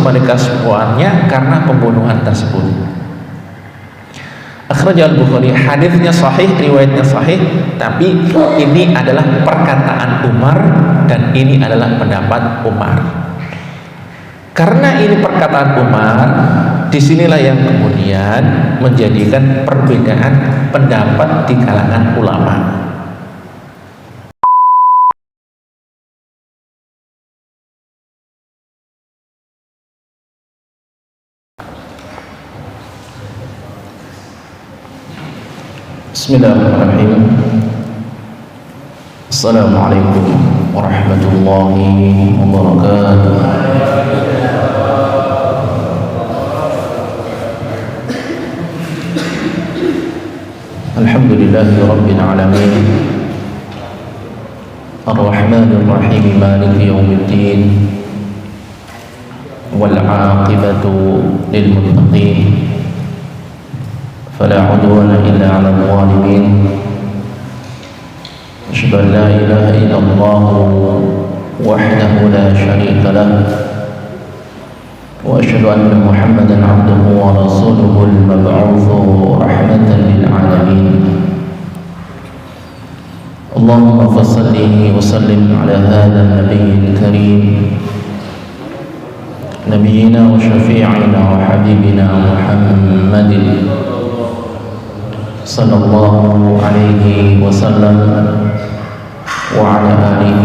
mereka semuanya karena pembunuhan tersebut. Akhrajal Bukhari, hadisnya sahih, riwayatnya sahih, tapi ini adalah perkataan Umar dan ini adalah pendapat Umar. Karena ini perkataan Umar, disinilah yang kemudian menjadikan perbedaan pendapat di kalangan ulama. Bismillahirrahmanirrahim. Assalamualaikum warahmatullahi wabarakatuh. Alhamdulillahi rabbil alamin. Ar-Rahmanir Rahim, Maliki yaumiddin. Wal 'aqibatu lil muttaqin. فلا عدوان إلا على الظالمين. أشهد أن لا إله إلا الله وحده لا شريك له وأشهد أن محمدا عبده ورسوله المبعوث رحمة للعالمين. اللهم صل وسلم على هذا النبي الكريم نبينا وشفيعنا وحبيبنا محمد صلى الله عليه وسلم وعلى آله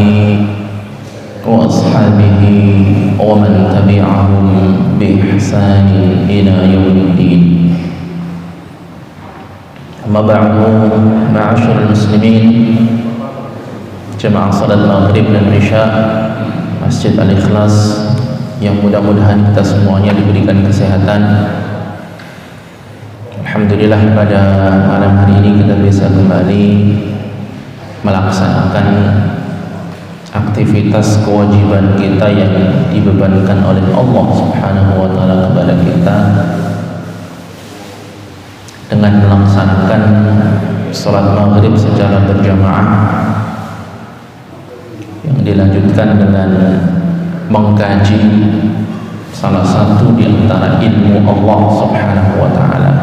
وأصحابه ومن تبعهم بإحسان إلى يوم الدين. أما بعد، معاشر المسلمين، jemaah salat maghrib dan isya Masjid Al-Ikhlas, yang mudah-mudahan kita semuanya diberikan kesehatan. Alhamdulillah, pada malam hari ini kita bisa kembali melaksanakan aktivitas kewajiban kita yang dibebankan oleh Allah Subhanahu wa taala kepada kita dengan melaksanakan salat maghrib secara berjamaah, yang dilanjutkan dengan mengkaji salah satu di antara ilmu Allah Subhanahu wa taala.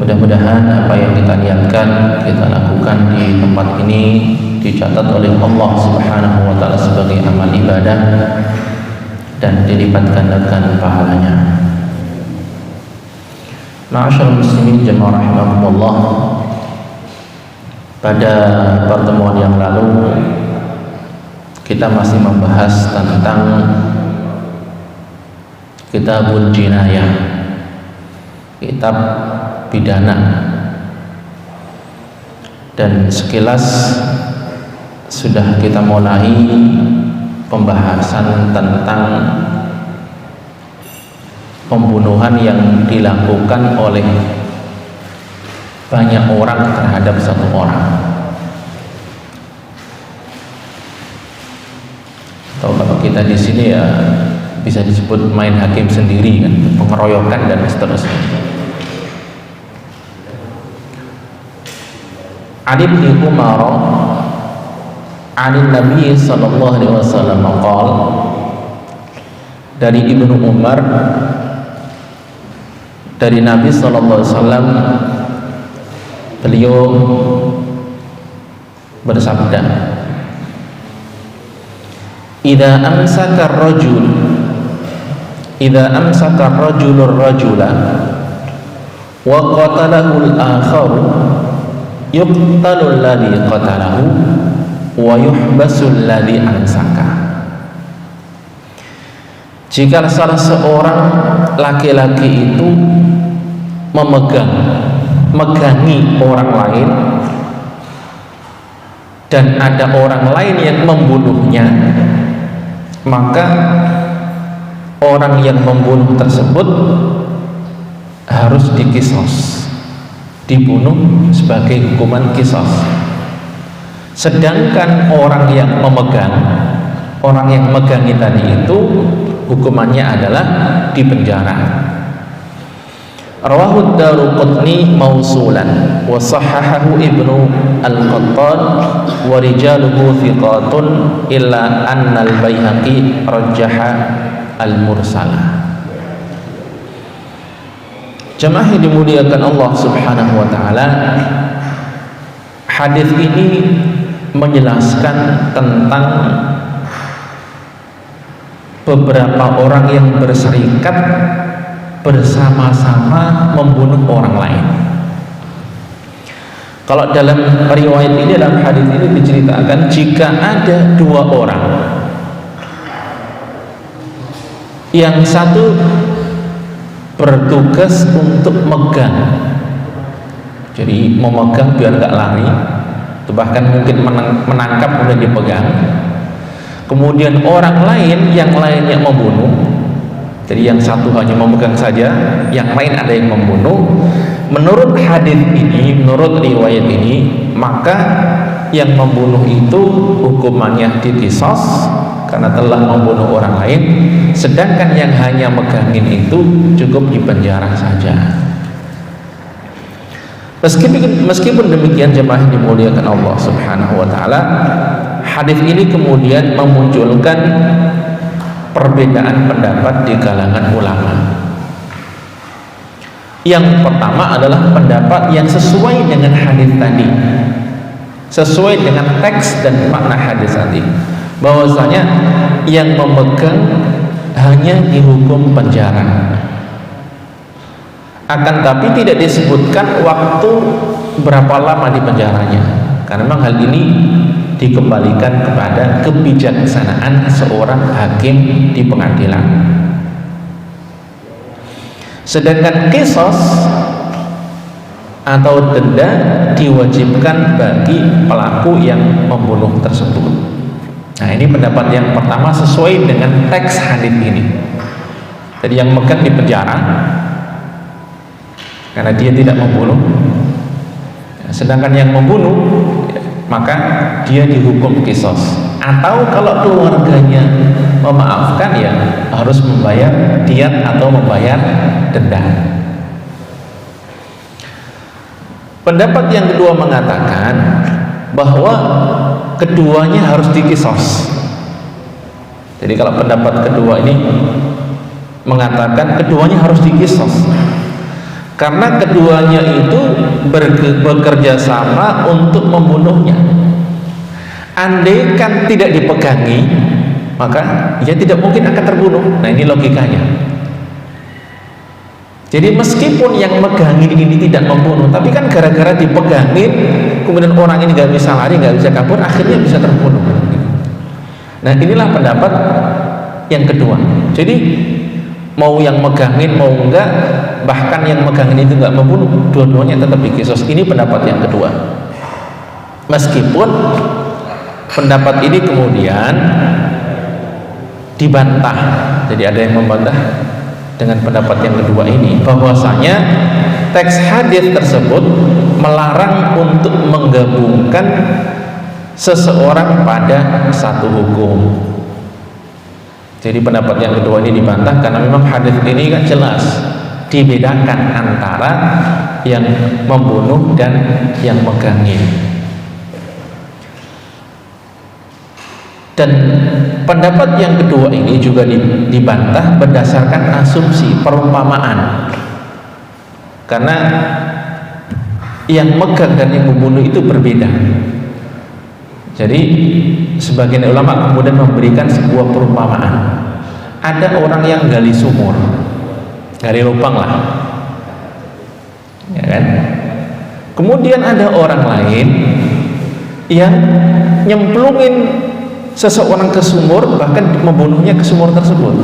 Mudah-mudahan apa yang kita niatkan, kita lakukan di tempat ini dicatat oleh Allah Subhanahu wa taala sebagai amal ibadah dan dilipat gandakan pahalanya. Ma'asyiral muslimin jamaah rahimakumullah, pada pertemuan yang lalu kita masih membahas tentang Kitabul Jinayah, kitab pidana, dan sekilas sudah kita mulai pembahasan tentang pembunuhan yang dilakukan oleh banyak orang terhadap satu orang, atau kalau kita di sini ya bisa disebut main hakim sendiri kan, pengeroyokan dan seterusnya. Ali bin Umar an Nabi sallallahu alaihi wasallam qala, dari Ibnu Umar dari Nabi sallallahu alaihi wasallam, beliau bersabda, idza amsaka ar-rajulur rajula wa qatalahu al-akharu yuqtalu alladhi qatalahu wa yuhbasu alladhi amsaka. Jika salah seorang laki-laki itu memegangi orang lain dan ada orang lain yang membunuhnya, maka orang yang membunuh tersebut harus dikisos, dibunuh sebagai hukuman kisos. Sedangkan orang yang memegangi tadi itu hukumannya adalah dipenjara. Rawahu Daruqutni mausulan wa sahahahu Ibnu Al-Qattan wa rijaluhu thiqatun illa anna al-Baihaqi rajjaha al-mursalah. Jemaah yang dimuliakan Allah Subhanahu wa taala, hadis ini menjelaskan tentang beberapa orang yang berserikat bersama-sama membunuh orang lain. Kalau dalam riwayat ini, dalam hadis ini diceritakan jika ada dua orang, yang satu bertugas untuk megang, jadi memegang biar nggak lari, itu bahkan mungkin menangkap kemudian dipegang. Kemudian orang lain yang lainnya membunuh. Jadi yang satu hanya memegang saja, yang lain ada yang membunuh. Menurut hadis ini, menurut riwayat ini, maka yang membunuh itu hukumannya diqisas karena telah membunuh orang lain, sedangkan yang hanya megangin itu cukup dipenjara saja. Meskipun demikian, jemaah yang dimuliakan Allah Subhanahu wa taala, hadis ini kemudian memunculkan perbedaan pendapat di kalangan ulama. Yang pertama adalah pendapat yang sesuai dengan hadis tadi, sesuai dengan teks dan makna hadis tadi, bahwasanya yang memegang hanya dihukum penjara. Akan tapi tidak disebutkan waktu berapa lama di penjaranya, karena memang hal ini dikembalikan kepada kebijaksanaan seorang hakim di pengadilan. Sedangkan qisas atau denda diwajibkan bagi pelaku yang membunuh tersebut. Nah, ini pendapat yang pertama sesuai dengan teks hadis ini. Jadi yang megang di penjara karena dia tidak membunuh, sedangkan yang membunuh maka dia dihukum qisas. Atau kalau keluarganya memaafkan, ya harus membayar diyat atau membayar denda. Pendapat yang kedua mengatakan bahwa keduanya harus diqisas. Jadi kalau pendapat kedua ini mengatakan keduanya harus diqisas, karena keduanya itu bekerja sama untuk membunuhnya. Andai kan tidak dipegangi, maka ia tidak mungkin akan terbunuh. Nah, ini logikanya. Jadi meskipun yang megangin ini tidak membunuh, tapi kan gara-gara dipegangin, kemudian orang ini nggak bisa lari, nggak bisa kabur, akhirnya bisa terbunuh. Nah, inilah pendapat yang kedua. Jadi mau yang megangin mau enggak, bahkan yang megangin itu enggak membunuh, dua-duanya tetap diqisas. Ini pendapat yang kedua. Meskipun pendapat ini kemudian dibantah. Jadi ada yang membantah dengan pendapat yang kedua ini, bahwasanya teks hadis tersebut melarang untuk menggabungkan seseorang pada satu hukum. Jadi pendapat yang kedua ini dibantah karena memang hadis ini kan jelas dibedakan antara yang membunuh dan yang megangin. Dan pendapat yang kedua ini juga dibantah berdasarkan asumsi perumpamaan, karena yang megang dan yang membunuh itu berbeda. Jadi sebagian ulama kemudian memberikan sebuah perumpamaan. Ada orang yang gali sumur, gali lubang lah, ya kan? Kemudian ada orang lain yang nyemplungin seseorang ke sumur, bahkan membunuhnya ke sumur tersebut.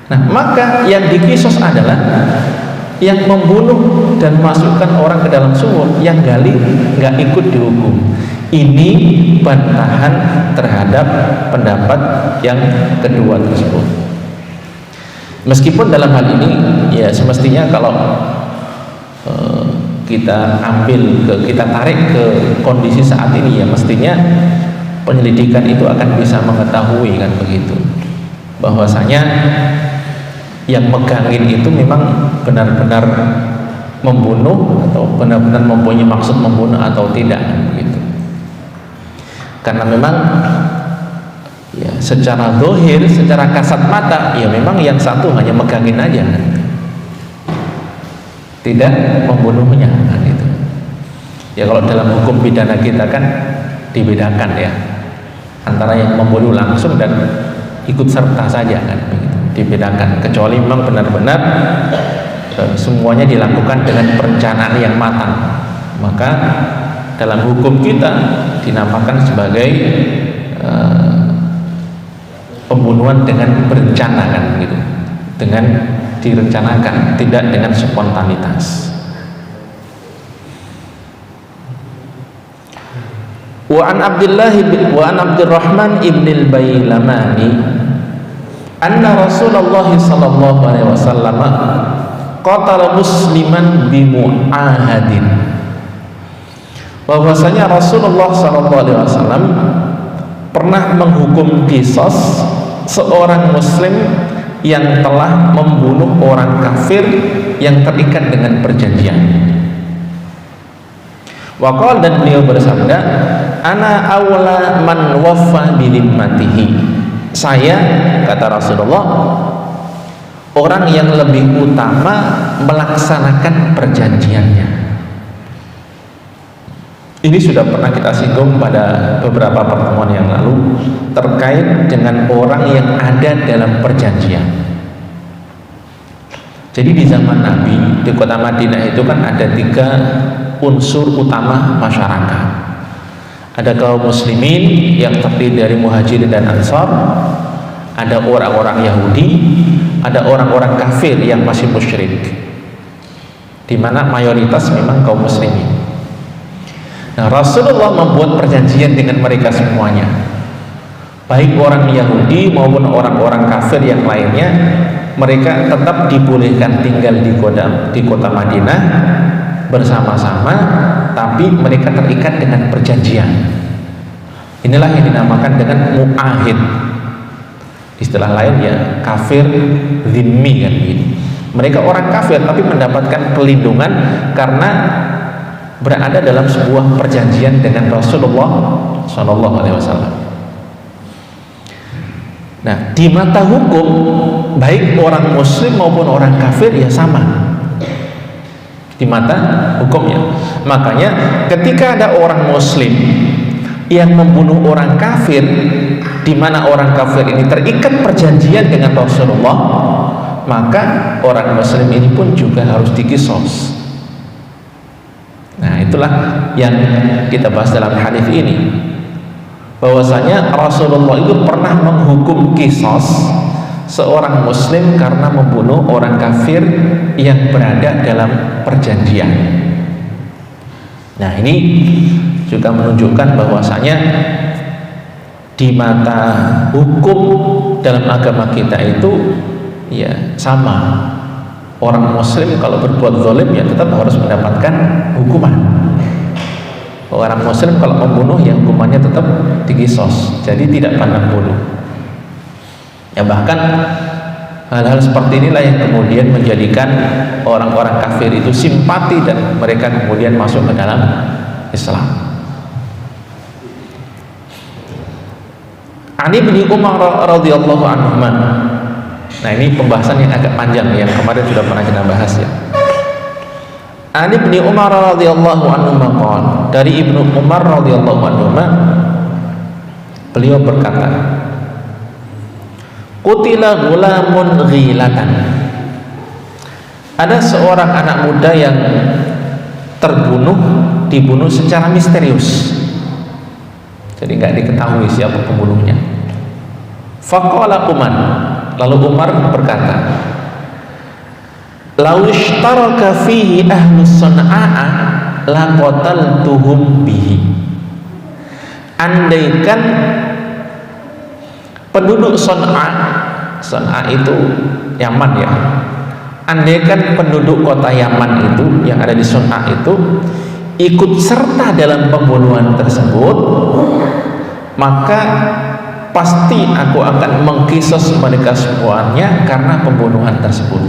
Nah, maka yang diqisas adalah yang membunuh dan masukkan orang ke dalam sumur, yang gali nggak ikut dihukum. Ini bantahan terhadap pendapat yang kedua tersebut. Meskipun dalam hal ini ya semestinya kalau kita tarik ke kondisi saat ini, ya mestinya penyelidikan itu akan bisa mengetahui kan begitu, bahwasanya yang megangin itu memang benar-benar membunuh atau benar-benar mempunyai maksud membunuh atau tidak, begitu. Karena memang ya secara zahir, secara kasat mata, ya memang yang satu hanya megangin aja, tidak membunuhnya, gitu. Ya kalau dalam hukum pidana kita kan dibedakan ya antara yang membunuh langsung dan ikut serta saja, kan begitu, dibedakan. Kecuali memang benar-benar semuanya dilakukan dengan perencanaan yang matang, maka dalam hukum kita dinamakan sebagai pembunuhan dengan berencana, kan gitu, dengan direncanakan, tidak dengan spontanitas. Wa an Abdurrahman ibn al-Bailamani anna Rasulullah sallallahu alaihi wasallam qatala musliman bi mu'ahadin. Bahwasanya Rasulullah sallallahu alaihi wasallam pernah menghukum qisas seorang muslim yang telah membunuh orang kafir yang terikat dengan perjanjian. Waqal, dan beliau bersabda, ana awla man waffa bi dhimmatihi. Saya, kata Rasulullah, orang yang lebih utama melaksanakan perjanjiannya. Ini sudah pernah kita singgung pada beberapa pertemuan yang lalu terkait dengan orang yang ada dalam perjanjian. Jadi di zaman Nabi di kota Madinah itu kan ada 3 unsur utama masyarakat. Ada kaum muslimin yang terdiri dari muhajirin dan ansar, ada orang-orang Yahudi, ada orang-orang kafir yang masih musyrik, di mana mayoritas memang kaum muslimin. Nah, Rasulullah membuat perjanjian dengan mereka semuanya, baik orang Yahudi maupun orang-orang kafir yang lainnya. Mereka tetap dibolehkan tinggal di kota Madinah bersama-sama, tapi mereka terikat dengan perjanjian. Inilah yang dinamakan dengan mu'ahid. Istilah lain ya kafir zimmi, kan gitu. Mereka orang kafir tapi mendapatkan pelindungan karena berada dalam sebuah perjanjian dengan Rasulullah Shallallahu Alaihi Wasallam. Nah, di mata hukum baik orang muslim maupun orang kafir ya sama di mata hukumnya. Makanya ketika ada orang muslim yang membunuh orang kafir, di mana orang kafir ini terikat perjanjian dengan Rasulullah, maka orang muslim ini pun juga harus diqisas. Nah, itulah yang kita bahas dalam hadis ini, bahwasanya Rasulullah itu pernah menghukum qisas seorang muslim karena membunuh orang kafir yang berada dalam perjanjian. Nah, ini juga menunjukkan bahwasanya di mata hukum dalam agama kita itu ya sama. Orang muslim kalau berbuat zalim ya tetap harus mendapatkan hukuman. Orang muslim kalau membunuh ya hukumannya tetap diqisas, jadi tidak pandang bulu. Ya bahkan hal-hal seperti inilah yang kemudian menjadikan orang-orang kafir itu simpati dan mereka kemudian masuk ke dalam Islam. Ani bin Umar radhiyallahu anhu. Nah, ini pembahasan yang agak panjang yang kemarin sudah pernah kita bahas ya. Ani bin Umar radhiyallahu anhu maqal, dari Ibnu Umar radhiyallahu anhu, beliau berkata, qutila ghulamun ghilatan. Ada seorang anak muda yang dibunuh secara misterius. Jadi nggak diketahui siapa pembunuhnya. Faqala Umar, lalu Umar berkata, "Lau ishtaraka fihi ahlu San'a la qataltuhum bihi." Andaikan penduduk San'a itu Yaman ya. Andaikan penduduk kota Yaman itu yang ada di San'a itu ikut serta dalam pembunuhan tersebut, maka pasti aku akan mengkisos mereka semuanya karena pembunuhan tersebut.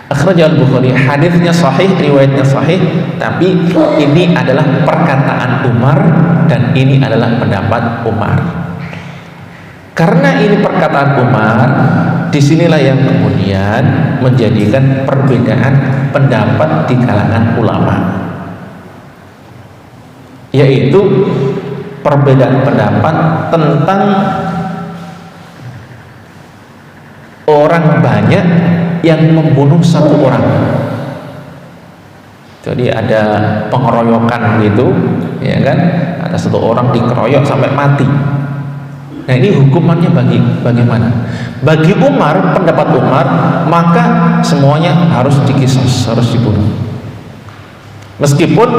Akhrajal Bukhari, hadisnya sahih, riwayatnya sahih, tapi ini adalah perkataan Umar dan ini adalah pendapat Umar. Karena ini perkataan Umar, disinilah yang kemudian menjadikan perbedaan pendapat di kalangan ulama, yaitu perbedaan pendapat tentang orang banyak yang membunuh satu orang. Jadi ada pengeroyokan gitu, ya kan? Ada satu orang dikeroyok sampai mati. Nah, ini hukumannya bagaimana? Bagi Umar, pendapat Umar, maka semuanya harus dikisos, harus dibunuh. Meskipun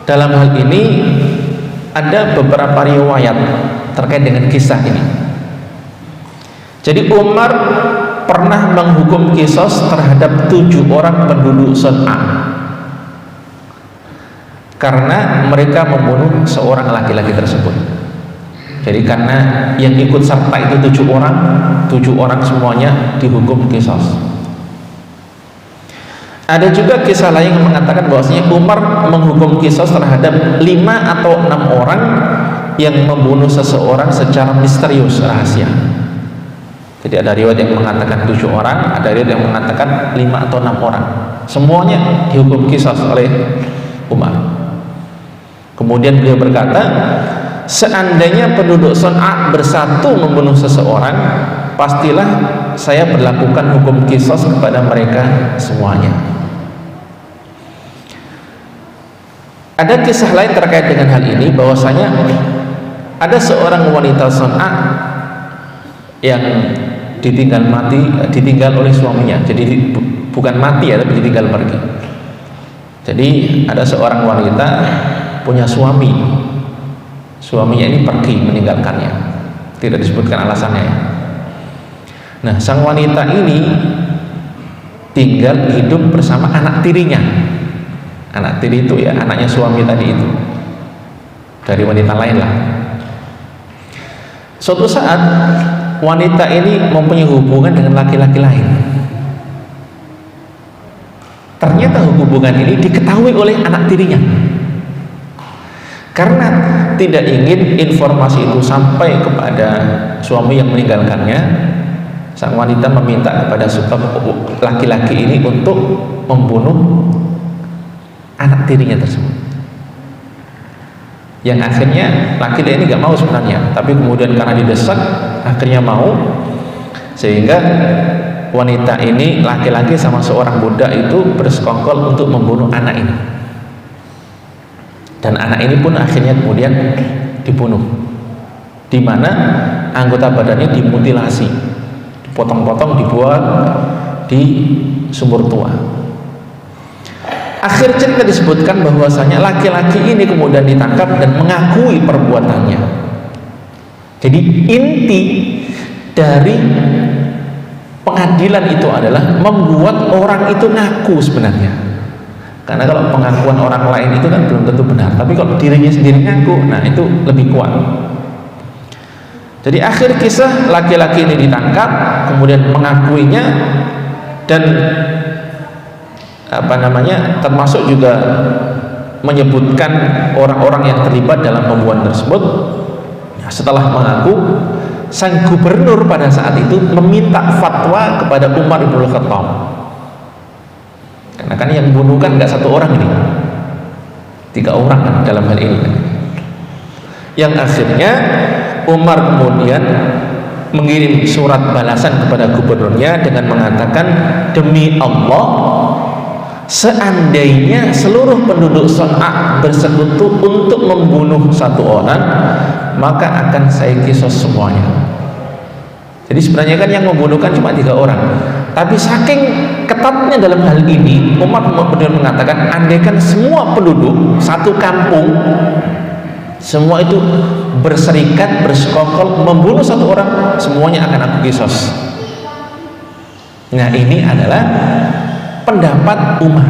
dalam hal ini ada beberapa riwayat terkait dengan kisah ini. Jadi Umar pernah menghukum kisos terhadap 7 orang penduduk Son'a karena mereka membunuh seorang laki-laki tersebut. Jadi karena yang ikut serta itu 7 orang semuanya dihukum kisos. Ada juga kisah lain yang mengatakan bahwasanya Umar menghukum kisos terhadap 5 atau 6 orang yang membunuh seseorang secara misterius, rahasia. Jadi ada riwayat yang mengatakan 7 orang, ada riwayat yang mengatakan 5 atau 6 orang. Semuanya dihukum kisos oleh Umar. Kemudian beliau berkata, seandainya penduduk Son'a bersatu membunuh seseorang, pastilah saya berlakukan hukum kisos kepada mereka semuanya. Ada kisah lain terkait dengan hal ini, bahwasanya ada seorang wanita Son'a yang ditinggal oleh suaminya. Jadi bukan mati ya, tapi ditinggal pergi. Jadi ada seorang wanita punya suami, suaminya ini pergi meninggalkannya, tidak disebutkan alasannya. Nah, sang wanita ini tinggal hidup bersama anak tirinya. Anak tiri itu ya anaknya suami tadi itu, dari wanita lain lah. Suatu saat wanita ini mempunyai hubungan dengan laki-laki lain. Ternyata hubungan ini diketahui oleh anak tirinya. Karena tidak ingin informasi itu sampai kepada suami yang meninggalkannya, sang wanita meminta kepada laki-laki ini untuk membunuh anak tirinya tersebut. Yang akhirnya laki-laki ini gak mau sebenarnya, tapi kemudian karena didesak akhirnya mau, sehingga wanita ini, laki-laki sama seorang budak itu bersekongkol untuk membunuh anak ini. Dan anak ini pun akhirnya kemudian dibunuh, di mana anggota badannya dimutilasi, dipotong-potong, dibuang di sumur tua. Akhir cerita disebutkan bahwasanya laki-laki ini kemudian ditangkap dan mengakui perbuatannya. Jadi inti dari pengadilan itu adalah membuat orang itu ngaku sebenarnya. Karena kalau pengakuan orang lain itu kan belum tentu benar, tapi kalau dirinya sendiri ngaku, nah itu lebih kuat. Jadi akhir kisah, laki-laki ini ditangkap, kemudian mengakuinya, dan termasuk juga menyebutkan orang-orang yang terlibat dalam pembunuhan tersebut. Setelah mengaku, sang gubernur pada saat itu meminta fatwa kepada Umar bin Khattab. Karena kan yang bunuh kan nggak 1 orang ini, 3 orang kan dalam hal ini kan. Yang akhirnya Umar kemudian mengirim surat balasan kepada gubernurnya dengan mengatakan, demi Allah, seandainya seluruh penduduk Son'a bersekutu untuk membunuh 1 orang, maka akan saya kisos semuanya. Jadi sebenarnya kan yang membunuh kan cuma 3 orang, tapi saking ketatnya dalam hal ini, Umar benar mengatakan, andaikan semua penduduk satu kampung semua itu berserikat, bersekongkol membunuh 1 orang, semuanya akan aku kisos. Nah, ini adalah pendapat Umar.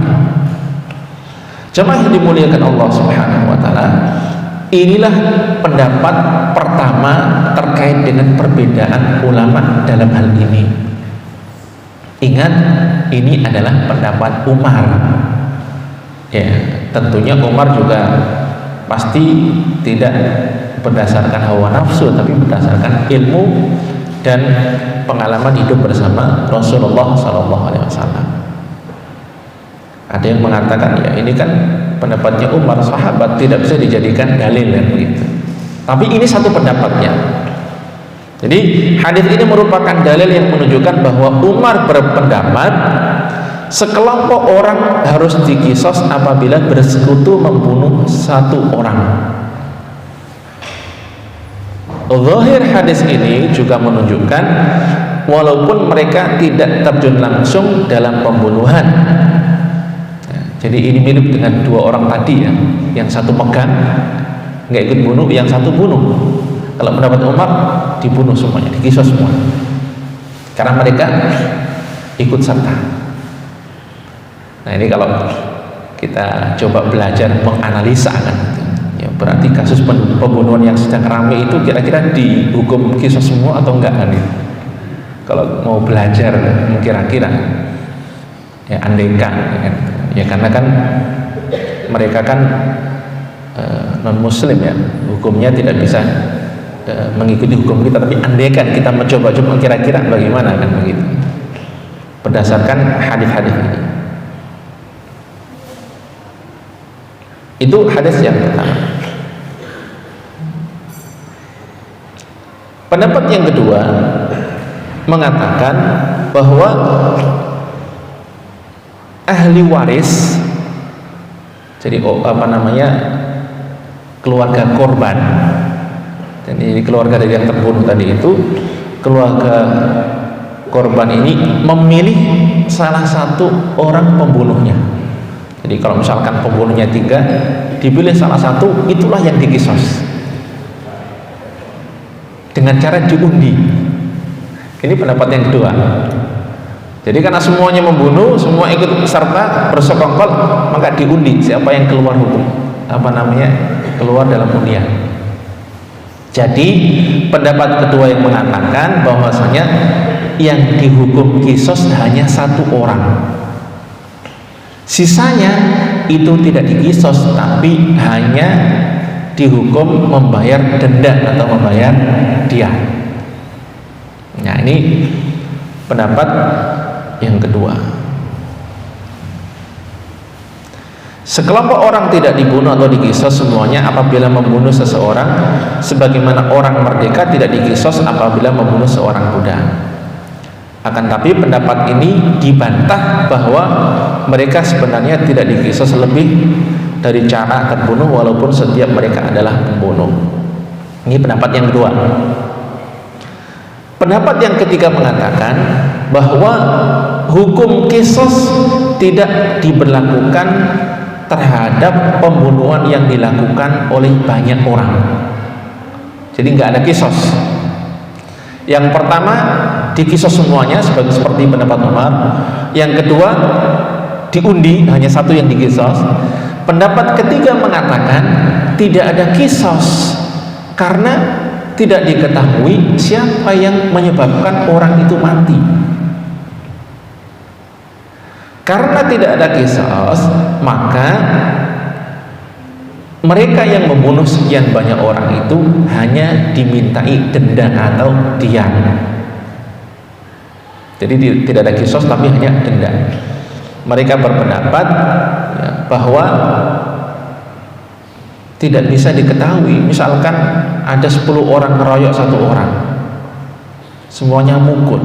Jemaah yang dimuliakan Allah Subhanahu wa taala, Inilah pendapat pertama terkait dengan perbedaan ulama dalam hal ini. Ingat, ini adalah pendapat Umar. Ya, tentunya Umar juga pasti tidak berdasarkan hawa nafsu, tapi berdasarkan ilmu dan pengalaman hidup bersama Rasulullah SAW. Ada yang mengatakan, ya ini kan pendapatnya Umar, sahabat, tidak bisa dijadikan dalil kan begitu. Tapi ini satu pendapatnya. Jadi hadis ini merupakan dalil yang menunjukkan bahwa Umar berpendapat sekelompok orang harus dikisos apabila bersekutu membunuh satu orang. Zahir hadis ini juga menunjukkan walaupun mereka tidak terjun langsung dalam pembunuhan. Jadi ini mirip dengan dua orang tadi ya, yang satu pegang nggak ikut bunuh, yang satu bunuh. Kalau pendapat Umar dibunuh semuanya, dikisos semua, karena mereka ikut serta. Nah ini kalau kita coba belajar menganalisa kan, ya berarti kasus pembunuhan yang sedang ramai itu kira-kira dihukum kisos semua atau enggak kan? Kalau mau belajar kira-kira ya andaikan kan. Ya karena kan mereka kan non muslim ya, hukumnya tidak bisa mengikuti hukum kita, tapi andaikan kita mencoba-coba kira-kira bagaimana kan begitu berdasarkan hadis-hadis ini. Itu hadis yang pertama. Pendapat yang kedua mengatakan bahwa ahli waris, jadi keluarga korban, dan ini keluarga dari yang terbunuh tadi itu, keluarga korban ini memilih salah satu orang pembunuhnya. Jadi kalau misalkan pembunuhnya 3, dipilih salah satu, itulah yang dikisos dengan cara diundi. Ini pendapat yang kedua. Jadi karena semuanya membunuh, semua ikut serta bersekongkol, maka diundi siapa yang keluar hukum, keluar dalam undian. Jadi pendapat kedua yang mengatakan bahwasanya yang dihukum kisos hanya satu orang, sisanya itu tidak dikisos tapi hanya dihukum membayar denda atau membayar diat. Nah ini pendapat yang kedua. Sekelompok orang tidak dibunuh atau dikisos semuanya apabila membunuh seseorang, sebagaimana orang merdeka tidak dikisos apabila membunuh seorang budak. Akan tapi pendapat ini dibantah bahwa mereka sebenarnya tidak dikisos lebih dari cara terbunuh walaupun setiap mereka adalah pembunuh. Ini pendapat yang kedua. Pendapat yang ketiga mengatakan bahwa hukum kisos tidak diberlakukan terhadap pembunuhan yang dilakukan oleh banyak orang. Jadi nggak ada kisos. Yang pertama dikisos semuanya seperti pendapat Umar. Yang kedua diundi, hanya satu yang dikisos. Pendapat ketiga mengatakan tidak ada kisos karena tidak diketahui siapa yang menyebabkan orang itu mati. Karena tidak ada kisos, maka mereka yang membunuh sekian banyak orang itu hanya dimintai denda atau diat. Jadi tidak ada kisos tapi hanya denda. Mereka berpendapat ya, bahwa tidak bisa diketahui, misalkan ada 10 orang ngeroyok satu orang, semuanya mukul,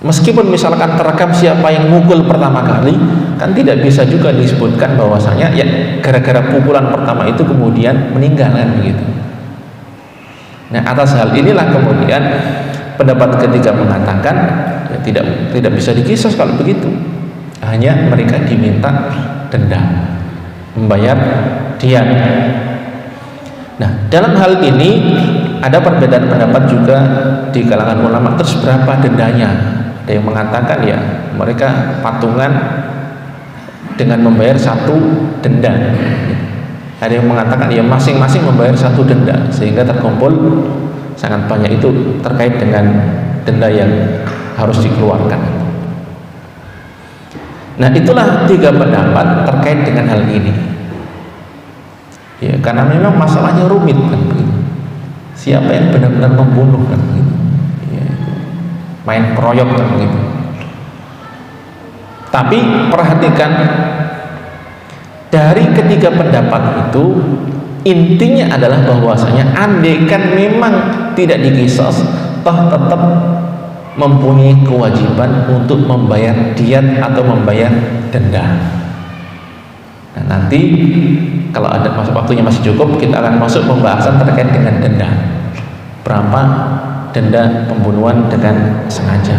meskipun misalkan terekam siapa yang mukul pertama kali, kan tidak bisa juga disebutkan bahwasanya ya gara-gara pukulan pertama itu kemudian meninggal kan begitu. Nah atas hal inilah kemudian pendapat ketiga mengatakan ya, tidak bisa dikisos kalau begitu, hanya mereka diminta denda, membayar diat. Nah dalam hal ini ada perbedaan pendapat juga di kalangan ulama, terus berapa dendanya. Ada yang mengatakan ya mereka patungan dengan membayar satu denda. Ada yang mengatakan ya masing-masing membayar satu denda, sehingga terkumpul sangat banyak. Itu terkait dengan denda yang harus dikeluarkan. Nah, itulah 3 pendapat terkait dengan hal ini. Ya, karena memang masalahnya rumit kan begitu. Siapa yang benar-benar membunuh kan begitu. Ya, main keroyok kan begitu. Tapi perhatikan, dari ketiga pendapat itu intinya adalah bahwasanya andaikan memang tidak dikisos, toh tetap mempunyai kewajiban untuk membayar diat atau membayar denda. Nah, nanti kalau ada waktunya masih cukup, kita akan masuk pembahasan terkait dengan denda. Berapa denda pembunuhan dengan sengaja.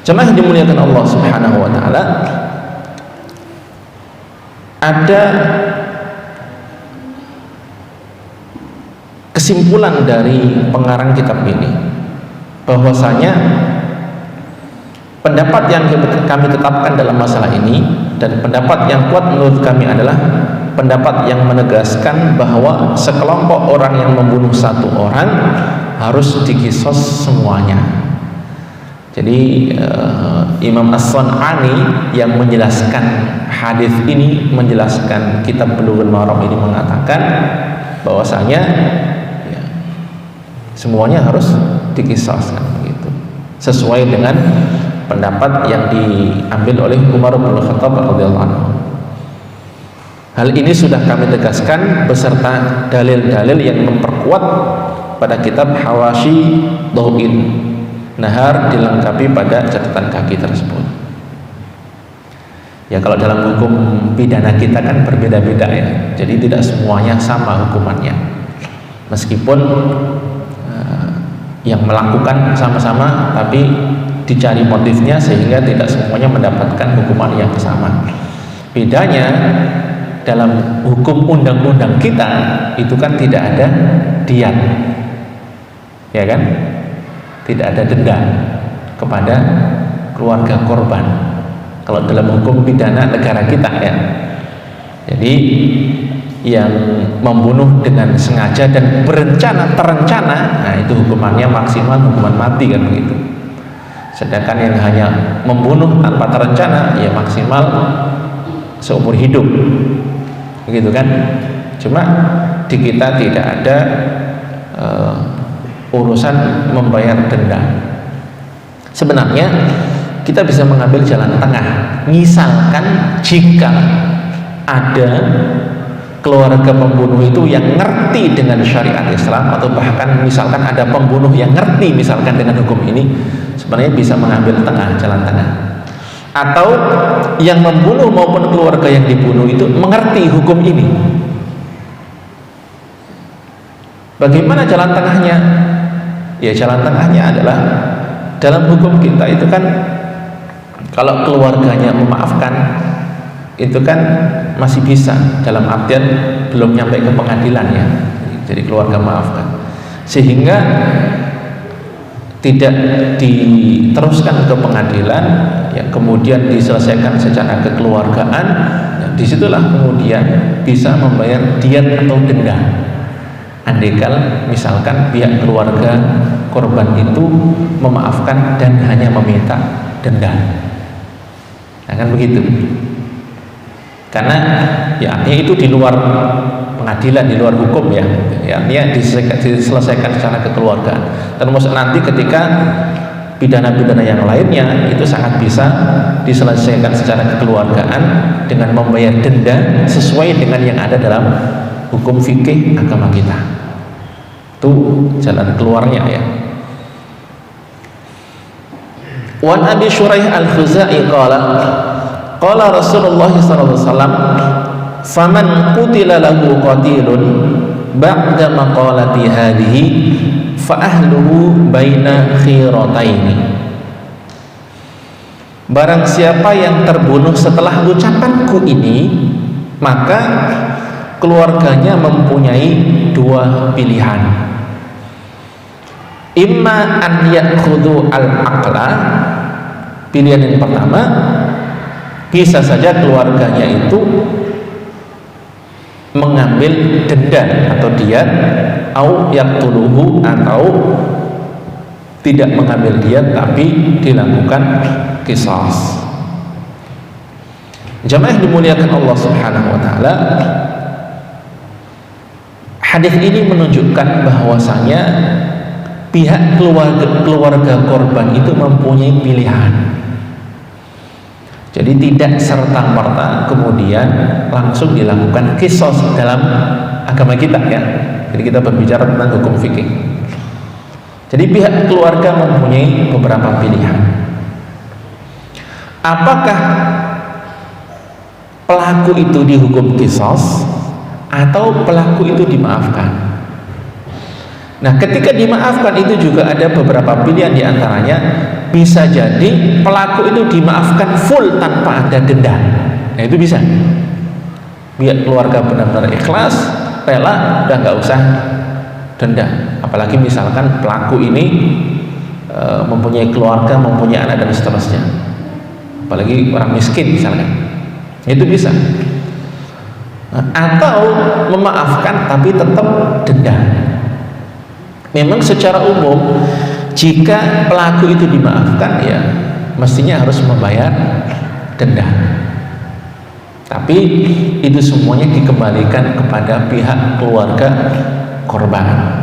Jemaah yang dimuliakan Allah Subhanahu wa taala, ada kesimpulan dari pengarang kitab ini bahwasanya pendapat yang kami tetapkan dalam masalah ini dan pendapat yang kuat menurut kami adalah pendapat yang menegaskan bahwa sekelompok orang yang membunuh satu orang harus dikisos semuanya. Jadi Imam As-San'ani yang menjelaskan hadis ini, menjelaskan kitab Bulughul Maram ini mengatakan bahwasanya ya, semuanya harus dikisaskan begitu, sesuai dengan pendapat yang diambil oleh Umar bin Khattab radhiyallahu anhu. Hal ini sudah kami tegaskan beserta dalil-dalil yang memperkuat pada kitab Hawashi Dhaw'in Nahar, dilengkapi pada catatan kaki tersebut. Ya, kalau dalam hukum pidana kita kan berbeda-beda ya, jadi tidak semuanya sama hukumannya, meskipun yang melakukan sama-sama, tapi dicari motifnya sehingga tidak semuanya mendapatkan hukuman yang sama. Bedanya dalam hukum undang-undang kita itu kan tidak ada diat, ya kan, tidak ada denda kepada keluarga korban kalau dalam hukum pidana negara kita ya. Jadi yang membunuh dengan sengaja dan terencana, nah itu hukumannya maksimal hukuman mati kan begitu. Sedangkan yang hanya membunuh tanpa terencana ya maksimal seumur hidup, begitu kan. Cuma di kita tidak ada urusan membayar denda. Sebenarnya kita bisa mengambil jalan tengah. Misalkan jika ada keluarga pembunuh itu yang ngerti dengan syariat Islam, atau bahkan misalkan ada pembunuh yang ngerti misalkan dengan hukum ini, sebenarnya bisa mengambil jalan tengah. Atau yang membunuh maupun keluarga yang dibunuh itu mengerti hukum ini. Bagaimana jalan tengahnya? Ya, jalan tengahnya adalah dalam hukum kita itu kan kalau keluarganya memaafkan itu kan masih bisa, dalam artian belum nyampe ke pengadilan ya. Jadi keluarga maafkan, sehingga tidak diteruskan ke pengadilan ya, kemudian diselesaikan secara kekeluargaan ya, disitulah kemudian bisa membayar diat atau denda. Andaikan misalkan pihak keluarga korban itu memaafkan dan hanya meminta denda, nah kan begitu. Karena ya artinya itu di luar pengadilan, di luar hukum ya, artinya diselesaikan secara kekeluargaan. Termasuk nanti ketika pidana-pidana yang lainnya itu sangat bisa diselesaikan secara kekeluargaan dengan membayar denda sesuai dengan yang ada dalam hukum fikih agama kita. Itu jalan keluarnya ya. Wan Abi Syuraih Al-Khuzai qala Rasulullah sallallahu alaihi wasallam faman qutila lahu qatilun ba'da maqalati hadhihi fa ahluhu baina khirataini. Barang siapa yang terbunuh setelah ucapanku ini, maka keluarganya mempunyai dua pilihan. Imma an yakhudhu al-aqla, pilihan yang pertama, bisa saja keluarganya itu mengambil denda atau diat, au yaqtuluhu, atau tidak mengambil diat tapi dilakukan qisas. Jamaah dimuliakan Allah Subhanahu wa taala, hadis ini menunjukkan bahwasanya pihak keluarga korban itu mempunyai pilihan. Jadi tidak serta-merta kemudian langsung dilakukan qisas dalam agama kita, ya. Jadi kita berbicara tentang hukum fikih. Jadi pihak keluarga mempunyai beberapa pilihan. Apakah pelaku itu dihukum qisas atau pelaku itu dimaafkan? Nah, ketika dimaafkan itu juga ada beberapa pilihan, diantaranya bisa jadi pelaku itu dimaafkan full tanpa ada denda. Nah, itu bisa. Biar keluarga benar-benar ikhlas, rela, udah nggak usah denda. Apalagi misalkan pelaku ini mempunyai keluarga, mempunyai anak dan seterusnya. Apalagi orang miskin misalkan, itu bisa. Atau memaafkan tapi tetap denda. Memang secara umum jika pelaku itu dimaafkan, ya mestinya harus membayar denda. Tapi itu semuanya dikembalikan kepada pihak keluarga korban.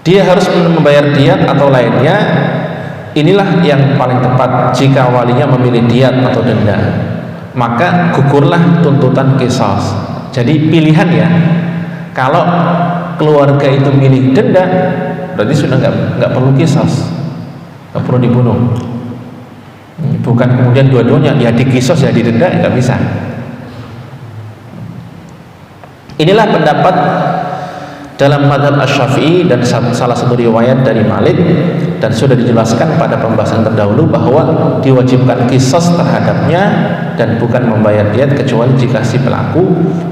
Dia harus membayar diat atau lainnya. Inilah yang paling tepat. Jika walinya memilih diat atau denda, maka gugurlah tuntutan qisas. Jadi pilihan, ya. Kalau keluarga itu milih denda, berarti sudah nggak perlu qisas, nggak perlu dibunuh. Bukan kemudian dua-duanya ya diqisas ya didenda, nggak bisa. Inilah pendapat dalam mazhab Asy-Syafi'i dan salah satu riwayat dari Malik, dan sudah dijelaskan pada pembahasan terdahulu bahwa diwajibkan qisas terhadapnya dan bukan membayar diat kecuali jika si pelaku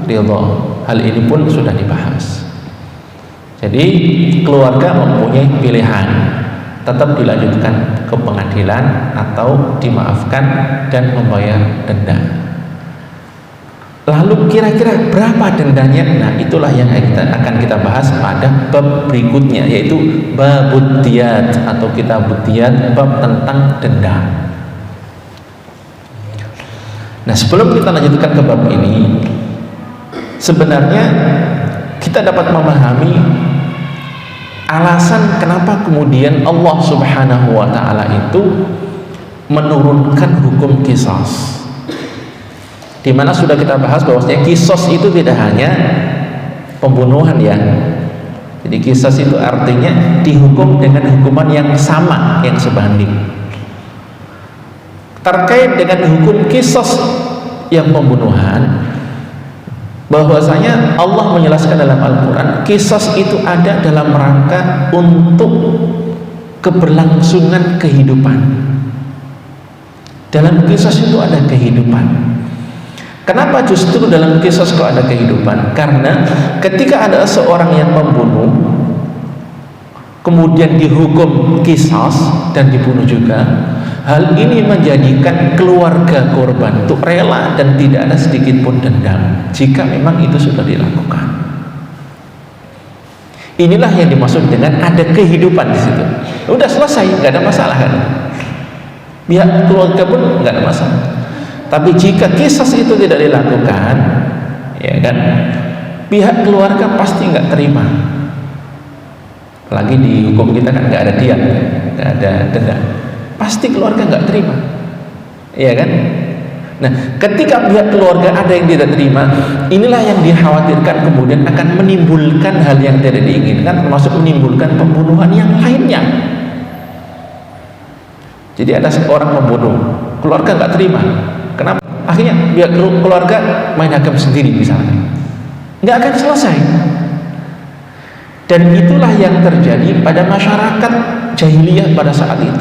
ridha. Hal ini pun sudah dibahas. Jadi keluarga mempunyai pilihan, tetap dilanjutkan ke pengadilan atau dimaafkan dan membayar denda. Lalu kira-kira berapa dendanya? Nah, itulah yang akan kita bahas pada bab berikutnya, yaitu babud diyat atau kitabud diyat, bab tentang denda. Nah, sebelum kita lanjutkan ke bab ini, sebenarnya kita dapat memahami alasan kenapa kemudian Allah Subhanahu wa taala itu menurunkan hukum qisas. Di mana sudah kita bahas bahwasanya qisas itu tidak hanya pembunuhan, ya. Jadi qisas itu artinya dihukum dengan hukuman yang sama, yang sebanding. Terkait dengan hukum qisas yang pembunuhan, bahwasanya Allah menjelaskan dalam Al-Quran, qisas itu ada dalam rangka untuk keberlangsungan kehidupan. Dalam qisas itu ada kehidupan. Kenapa justru dalam qisas kok ada kehidupan? Karena ketika ada seorang yang membunuh, kemudian dihukum qisas dan dibunuh juga, hal ini menjadikan keluarga korban itu rela dan tidak ada sedikit pun dendam jika memang itu sudah dilakukan. Inilah yang dimaksud dengan ada kehidupan di situ. Udah selesai, nggak ada masalah, kan? Pihak keluarga pun nggak ada masalah. Tapi jika qisas itu tidak dilakukan, ya kan, pihak keluarga pasti nggak terima. Apalagi di hukum kita kan nggak ada diat, nggak ada denda, pasti keluarga nggak terima, ya kan? Nah, ketika pihak keluarga ada yang tidak terima, inilah yang dikhawatirkan kemudian akan menimbulkan hal yang tidak diinginkan, termasuk menimbulkan pembunuhan yang lainnya. Jadi ada seorang membunuh, keluarga nggak terima. Kenapa? Akhirnya pihak keluarga main hakim sendiri misalnya, nggak akan selesai. Dan itulah yang terjadi pada masyarakat jahiliyah pada saat itu.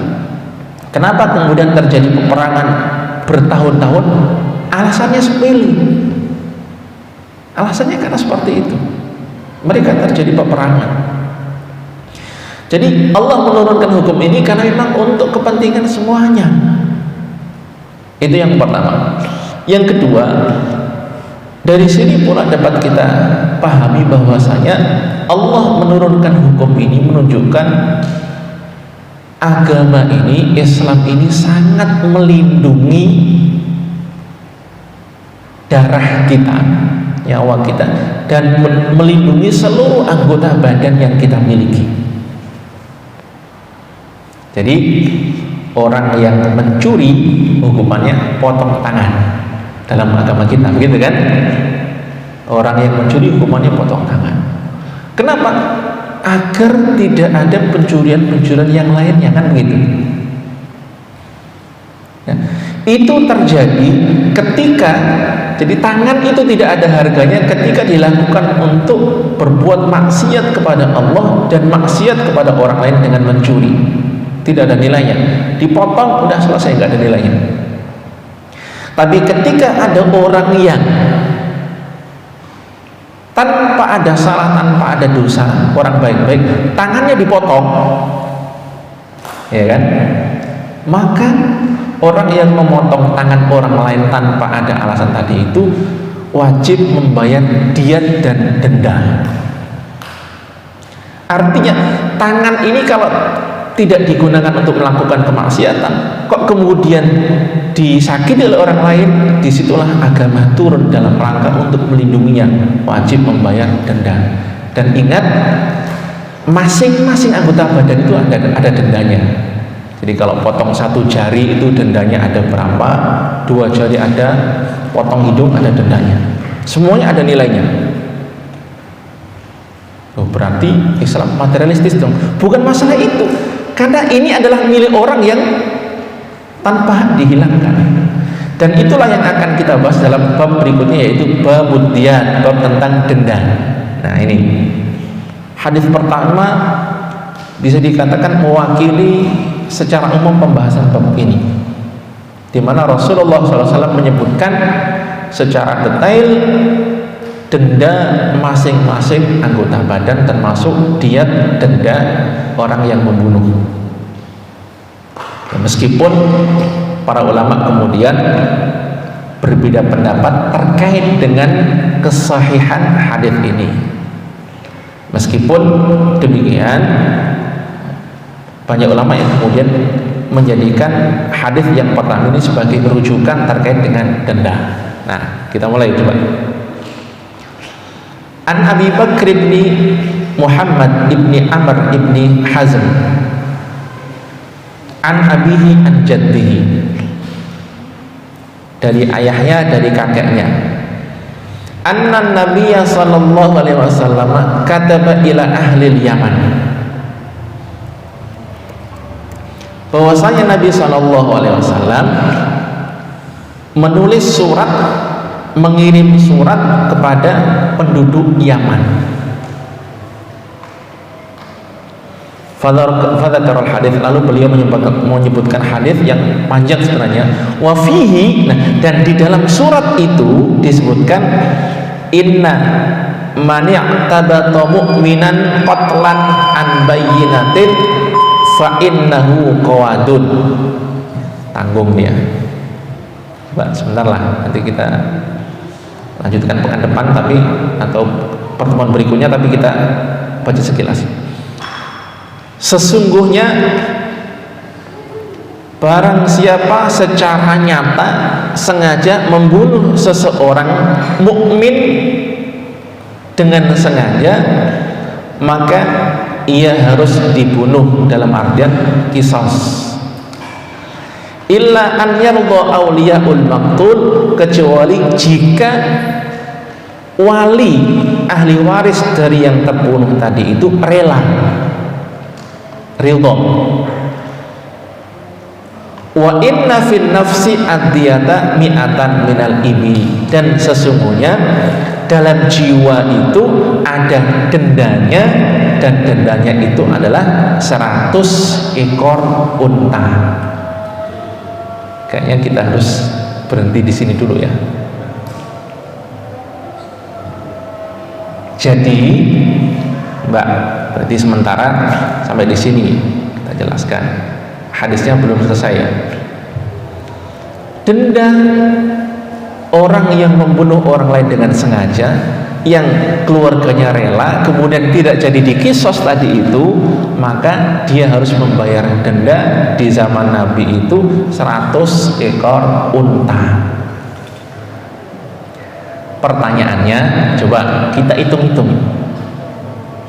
Kenapa kemudian terjadi peperangan bertahun-tahun? Alasannya sepele. Alasannya karena seperti itu. Mereka terjadi peperangan. Jadi Allah menurunkan hukum ini karena memang untuk kepentingan semuanya. Itu yang pertama. Yang kedua, dari sini pula dapat kita pahami bahwasanya Allah menurunkan hukum ini menunjukkan agama ini, Islam ini sangat melindungi darah kita, nyawa kita, dan melindungi seluruh anggota badan yang kita miliki. Jadi orang yang mencuri hukumannya potong tangan dalam agama kita, begitu kan? Orang yang mencuri hukumannya potong tangan. Kenapa? Agar tidak ada pencurian-pencurian yang lainnya, kan begitu. Nah, itu terjadi ketika, jadi tangan itu tidak ada harganya ketika dilakukan untuk berbuat maksiat kepada Allah dan maksiat kepada orang lain dengan mencuri. Tidak ada nilainya, dipotong udah selesai, nggak ada nilainya. Tapi ketika ada orang yang tanpa ada salah, tanpa ada dosa, orang baik-baik, tangannya dipotong, ya kan? Maka orang yang memotong tangan orang lain tanpa ada alasan tadi itu wajib membayar diat dan denda. Artinya tangan ini kalau tidak digunakan untuk melakukan kemaksiatan, kok kemudian disakiti oleh orang lain, disitulah agama turun dalam rangka untuk melindunginya, wajib membayar denda. Dan ingat, masing-masing anggota badan itu ada dendanya. Jadi kalau potong satu jari itu dendanya ada berapa, 2 jari ada, potong hidung ada dendanya, semuanya ada nilainya. Oh, berarti Islam materialistis dong? Bukan masalah itu, karena ini adalah milik orang yang tanpa hak dihilangkan. Dan itulah yang akan kita bahas dalam bab berikutnya, yaitu babud diyat, bab tentang denda. Nah, ini hadis pertama bisa dikatakan mewakili secara umum pembahasan bab ini, di mana Rasulullah SAW menyebutkan secara detail denda masing-masing anggota badan, termasuk diat denda orang yang membunuh. Ya, meskipun para ulama kemudian berbeda pendapat terkait dengan kesahihan hadis ini. Meskipun demikian, banyak ulama yang kemudian menjadikan hadis yang pertama ini sebagai rujukan terkait dengan denda. Nah, kita mulai coba. An Abi Bakr ibn Muhammad ibn Amr ibn Hazm an abihi an jaddihi, dari ayahnya, dari kakeknya, anna nabiyya sallallahu alaihi wasallam kataba ila ahli Yaman, bahwasanya Nabi sallallahu alaihi wasallam menulis surat, mengirim surat kepada penduduk Yaman. Fadzakarul hadis, lalu beliau menyebutkan hadis yang panjang sebenarnya. Wa fihi, nah, dan di dalam surat itu disebutkan inna man i'tabata mu'minan qatlan an bayyinatin fa innahu qawadun. Tanggung dia. Coba sebentar lah, nanti kita lanjutkan pekan depan, tapi atau pertemuan berikutnya, tapi kita baca sekilas. Sesungguhnya barang siapa secara nyata sengaja membunuh seseorang mukmin dengan sengaja, maka ia harus dibunuh, dalam artian qisas. Illa an yarda awliyaul maqtul, kecuali jika wali ahli waris dari yang terbunuh tadi itu rela, ridha. Wa inna fil nafsi adiyata mi'atan minal ibil, dan sesungguhnya dalam jiwa itu ada dendanya, dan dendanya itu adalah 100 ekor unta. Kayaknya kita harus berhenti di sini dulu ya. Jadi, Mbak, berarti sementara sampai di sini kita jelaskan. Hadisnya belum selesai ya. Denda orang yang membunuh orang lain dengan sengaja, yang keluarganya rela, kemudian tidak jadi dikisos tadi itu, maka dia harus membayar denda. Di zaman Nabi itu 100 ekor unta. Pertanyaannya, coba kita hitung-hitung,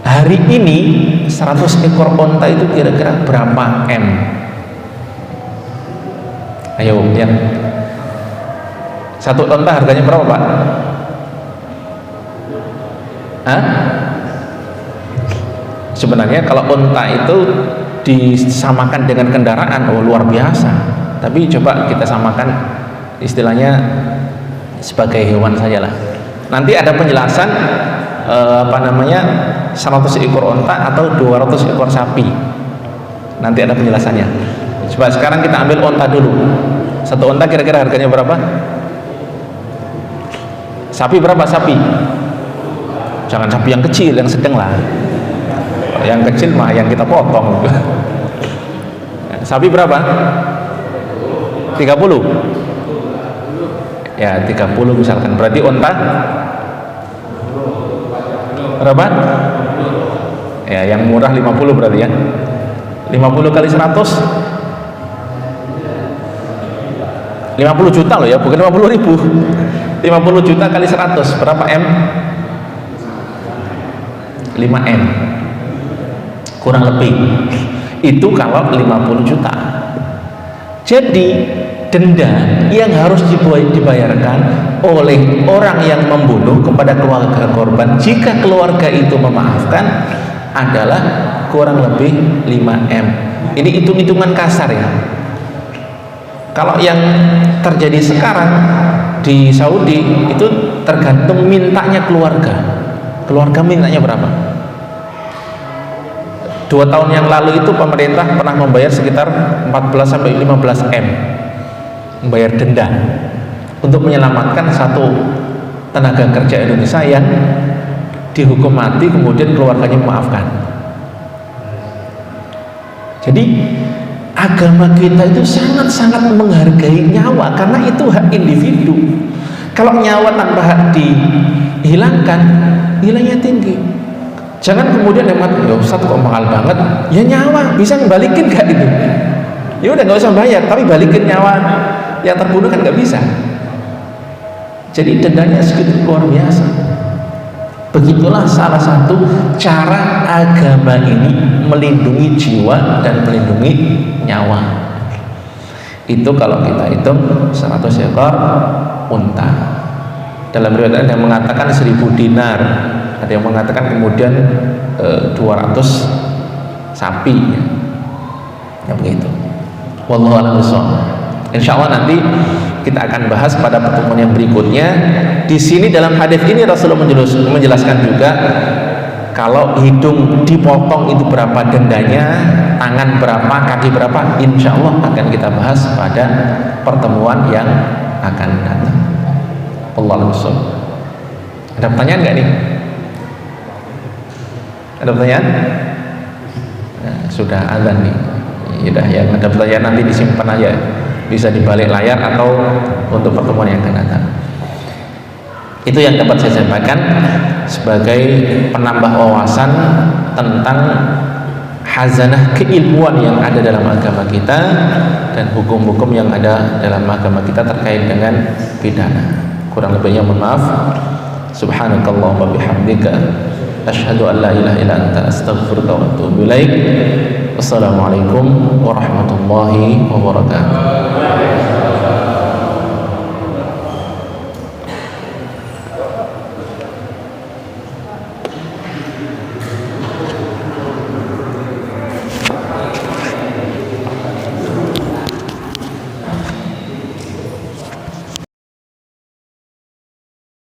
hari ini 100 ekor unta itu kira-kira berapa M? Ayo ya, satu unta harganya berapa Pak? Hah? Sebenarnya kalau unta itu disamakan dengan kendaraan, oh luar biasa. Tapi coba kita samakan istilahnya sebagai hewan sajalah. Nanti ada penjelasan 100 ekor unta atau 200 ekor sapi. Nanti ada penjelasannya. Coba sekarang kita ambil unta dulu. Satu unta kira-kira harganya berapa? Sapi berapa sapi? Jangan sapi yang kecil, yang sedang lah. Yang kecil mah yang kita potong. Sapi berapa? 30? Ya 30 misalkan. Berarti unta berapa? Ya yang murah 50 berarti ya. 50 kali 100 50 juta loh ya, bukan 50 ribu. 50 juta kali 100 berapa M? 5M kurang lebih. Itu kalau 50 juta. Jadi denda yang harus dibayarkan oleh orang yang membunuh kepada keluarga korban, jika keluarga itu memaafkan, adalah kurang lebih 5M. Ini hitung-hitungan kasar ya. Kalau yang terjadi sekarang di Saudi itu tergantung mintanya keluarga. Keluarga mintanya berapa? 2 tahun yang lalu itu pemerintah pernah membayar sekitar 14-15 M, membayar denda untuk menyelamatkan satu tenaga kerja Indonesia yang dihukum mati kemudian keluarganya memaafkan. Jadi agama kita itu sangat-sangat menghargai nyawa, karena itu hak individu. Kalau nyawa tanpa hak dihilangkan, nilainya tinggi. Jangan kemudian hemat, ya Ustaz kok mahal banget. Ya nyawa, bisa ngebalikin gak itu? Ya udah nggak usah bayar, tapi balikin nyawa yang terbunuh kan nggak bisa. Jadi dendanya segitu luar biasa. Begitulah salah satu cara agama ini melindungi jiwa dan melindungi nyawa. Itu kalau kita hitung 100 ekor unta. Dalam riwayat ada yang mengatakan 1000 dinar, ada yang mengatakan kemudian 200 sapi ya begitu. Wallahu a'lam bishawab. Insyaallah nanti kita akan bahas pada pertemuan yang berikutnya. Di sini dalam hadis ini Rasulullah menjelaskan juga kalau hidung dipotong itu berapa dendanya, tangan berapa, kaki berapa. Insyaallah akan kita bahas pada pertemuan yang akan datang. Wallahu a'lam bishawab. Ada pertanyaan nggak nih? Ada pertanyaan? Nah, sudah azan nih. Yaudah, yang ada pertanyaan nanti disimpan aja, bisa di balik layar atau untuk pertemuan yang akan datang. Itu yang dapat saya sampaikan sebagai penambah wawasan tentang khazanah keilmuan yang ada dalam agama kita dan hukum-hukum yang ada dalam agama kita terkait dengan pidana. Kurang lebihnya mohon maaf. Subhanakallahumma bihamdika asyhadu an la ilaha illa anta astaghfiruka wa atubu ilaik. Wassalamualaikum warahmatullahi wabarakatuh.